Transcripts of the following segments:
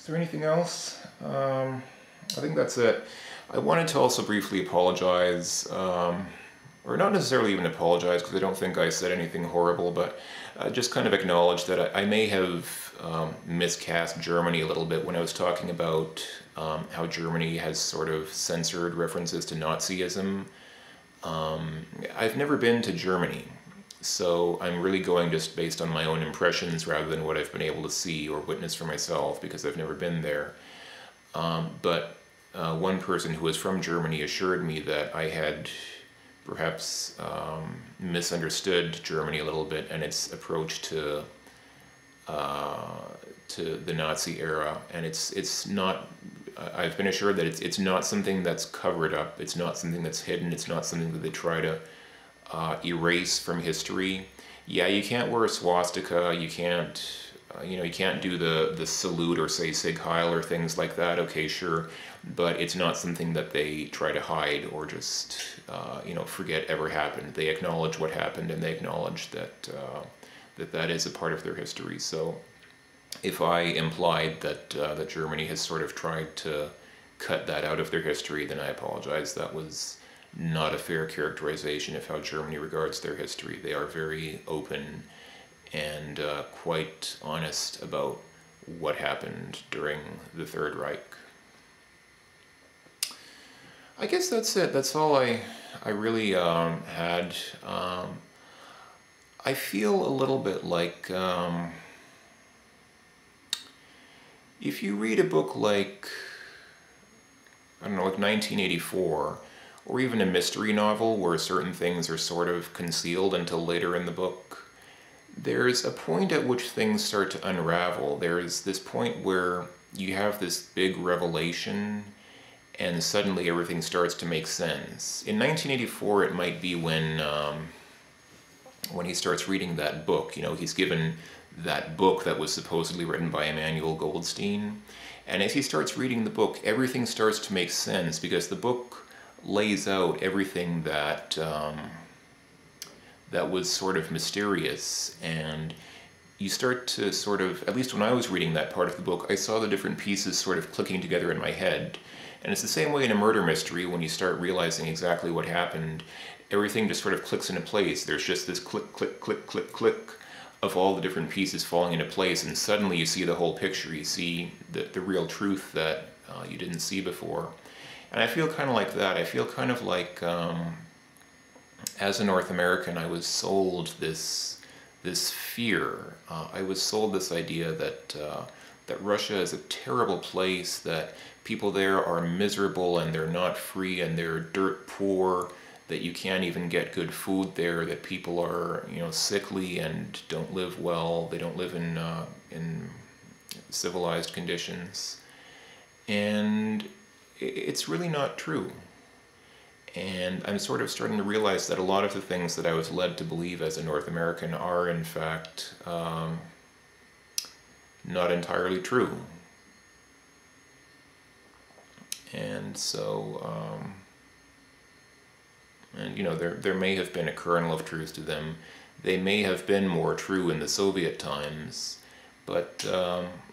there anything else? I think that's it. I wanted to also briefly apologize, or not necessarily even apologize, because I don't think I said anything horrible, but just kind of acknowledge that I may have miscast Germany a little bit when I was talking about how Germany has sort of censored references to Nazism. I've never been to Germany, so I'm really going just based on my own impressions rather than what I've been able to see or witness for myself, because I've never been there. But one person who was from Germany assured me that I had perhaps misunderstood Germany a little bit and its approach to the Nazi era, and it's not. I've been assured that it's not something that's covered up. It's not something that's hidden. It's not something that they try to erase from history. Yeah, you can't wear a swastika. You can't. You can't do the salute or say Sieg Heil or things like that. Okay, sure, but it's not something that they try to hide or just forget ever happened. They acknowledge what happened, and they acknowledge that that is a part of their history. So, if I implied that that Germany has sort of tried to cut that out of their history, then I apologize. That was not a fair characterization of how Germany regards their history. They are very open and quite honest about what happened during the Third Reich. I guess that's it. That's all I really had. I feel a little bit like if you read a book like, I don't know, like 1984, or even a mystery novel where certain things are sort of concealed until later in the book, there's a point at which things start to unravel. There's this point where you have this big revelation and suddenly everything starts to make sense. In 1984, it might be when he starts reading that book. He's given that book that was supposedly written by Emmanuel Goldstein. And as he starts reading the book, everything starts to make sense because the book lays out everything that that was sort of mysterious, and you start to sort of, at least when I was reading that part of the book, I saw the different pieces sort of clicking together in my head. And it's the same way in a murder mystery. When you start realizing exactly what happened, everything just sort of clicks into place. There's just this click, click, click, click, click of all the different pieces falling into place, and suddenly you see the whole picture. You see the real truth that you didn't see before. And I feel kind of like that. I feel kind of like, as a North American, I was sold this fear. I was sold this idea that that Russia is a terrible place, that people there are miserable and they're not free and they're dirt poor, that you can't even get good food there, that people are sickly and don't live well. They don't live in civilized conditions, and it's really not true. And I'm sort of starting to realize that a lot of the things that I was led to believe as a North American are, in fact, not entirely true. And so, there may have been a kernel of truth to them. They may have been more true in the Soviet times, but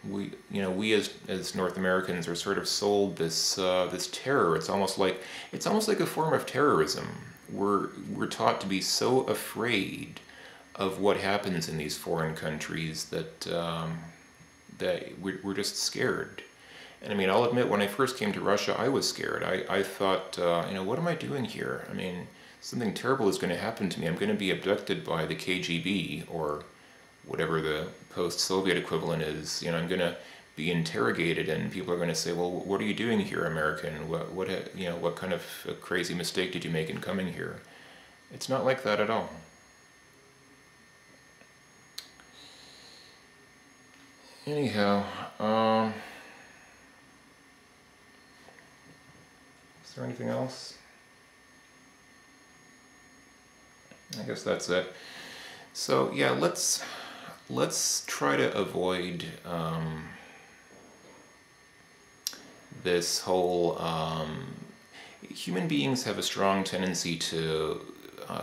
we as North Americans are sort of sold this this terror. It's almost like a form of terrorism. We're taught to be so afraid of what happens in these foreign countries that that we're just scared. And I mean, I'll admit, when I first came to Russia, I was scared. I thought, what am I doing here? I mean, something terrible is going to happen to me. I'm going to be abducted by the KGB, or whatever the post-Soviet equivalent is. I'm going to be interrogated, and people are going to say, well, what are you doing here, American? What kind of a crazy mistake did you make in coming here? It's not like that at all. Anyhow, is there anything else? I guess that's it. So yeah, let's try to avoid this whole human beings have a strong tendency to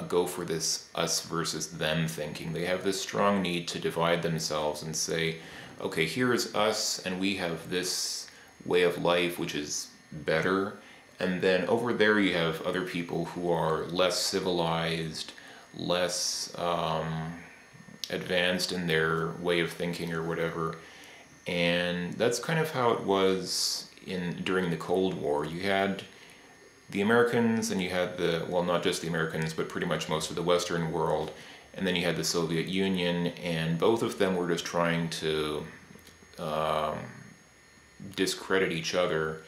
go for this us versus them thinking. They have this strong need to divide themselves and say, okay, here is us and we have this way of life which is better, and then over there you have other people who are less civilized, less advanced in their way of thinking or whatever. And that's kind of how it was during the Cold War. You had the Americans and you had well, not just the Americans, but pretty much most of the Western world, and then you had the Soviet Union, and both of them were just trying to discredit each other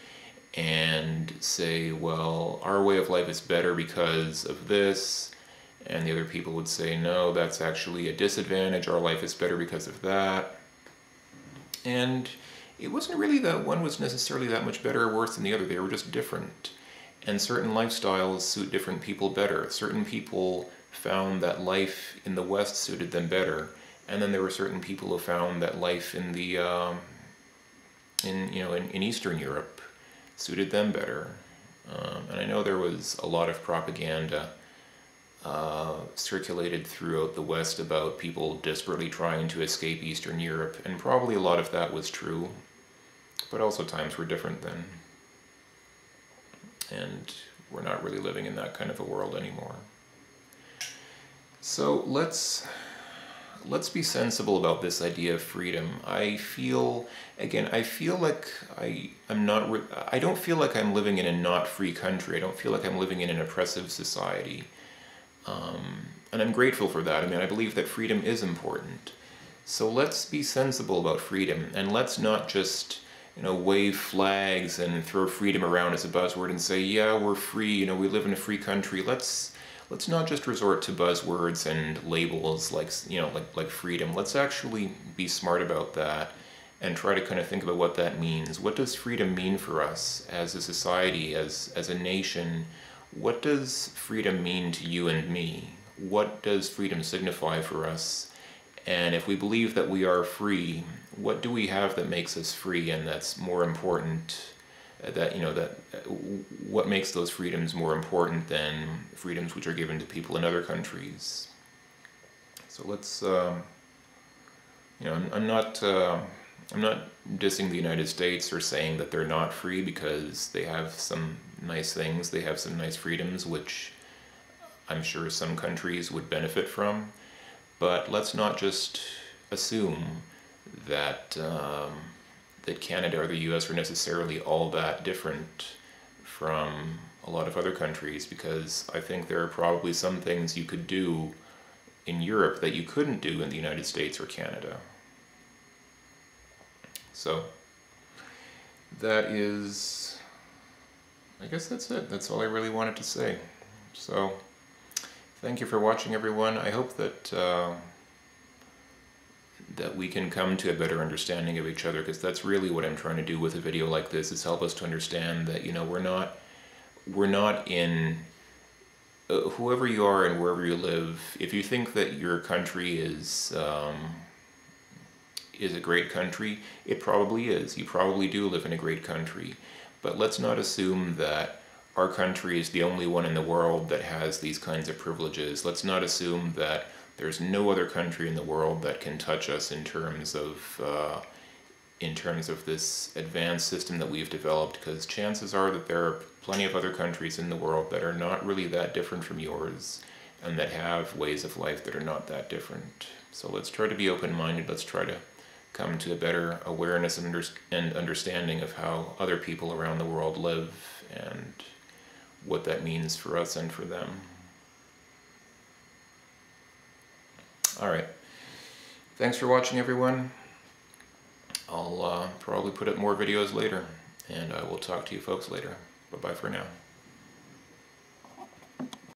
and say, well, our way of life is better because of this, and the other people would say, no, that's actually a disadvantage, our life is better because of that. And it wasn't really that one was necessarily that much better or worse than the other, they were just different. And certain lifestyles suit different people better. Certain people found that life in the West suited them better, and then there were certain people who found that life in the in Eastern Europe suited them better. And I know there was a lot of propaganda circulated throughout the West about people desperately trying to escape Eastern Europe, and probably a lot of that was true, but also times were different then. And we're not really living in that kind of a world anymore. So let's be sensible about this idea of freedom. I feel like I don't feel like I'm living in a not free country. I don't feel like I'm living in an oppressive society. And I'm grateful for that. I mean, I believe that freedom is important. So let's be sensible about freedom, and let's not just wave flags and throw freedom around as a buzzword and say, yeah, we're free, we live in a free country. Let's not just resort to buzzwords and labels like freedom. Let's actually be smart about that and try to kind of think about what that means. What does freedom mean for us as a society, as a nation? What does freedom mean to you and me? What does freedom signify for us? And if we believe that we are free, what do we have that makes us free and that's more important, what makes those freedoms more important than freedoms which are given to people in other countries? So let's, I'm not dissing the United States or saying that they're not free, because they have some nice things, they have some nice freedoms, which I'm sure some countries would benefit from. But let's not just assume that that Canada or the US are necessarily all that different from a lot of other countries, because I think there are probably some things you could do in Europe that you couldn't do in the United States or Canada. So that is, I guess that's it. That's all I really wanted to say. So thank you for watching, everyone. I hope that that we can come to a better understanding of each other, because that's really what I'm trying to do with a video like this, is help us to understand that we're not in whoever you are and wherever you live. If you think that your country is a great country, it probably is. You probably do live in a great country, but let's not assume that our country is the only one in the world that has these kinds of privileges. Let's not assume that there's no other country in the world that can touch us in terms of this advanced system that we've developed, because chances are that there are plenty of other countries in the world that are not really that different from yours, and that have ways of life that are not that different. So let's try to be open-minded. Let's try to come to a better awareness and understanding of how other people around the world live, and what that means for us and for them. Alright, thanks for watching, everyone. I'll probably put up more videos later, and I will talk to you folks later. Bye-bye for now.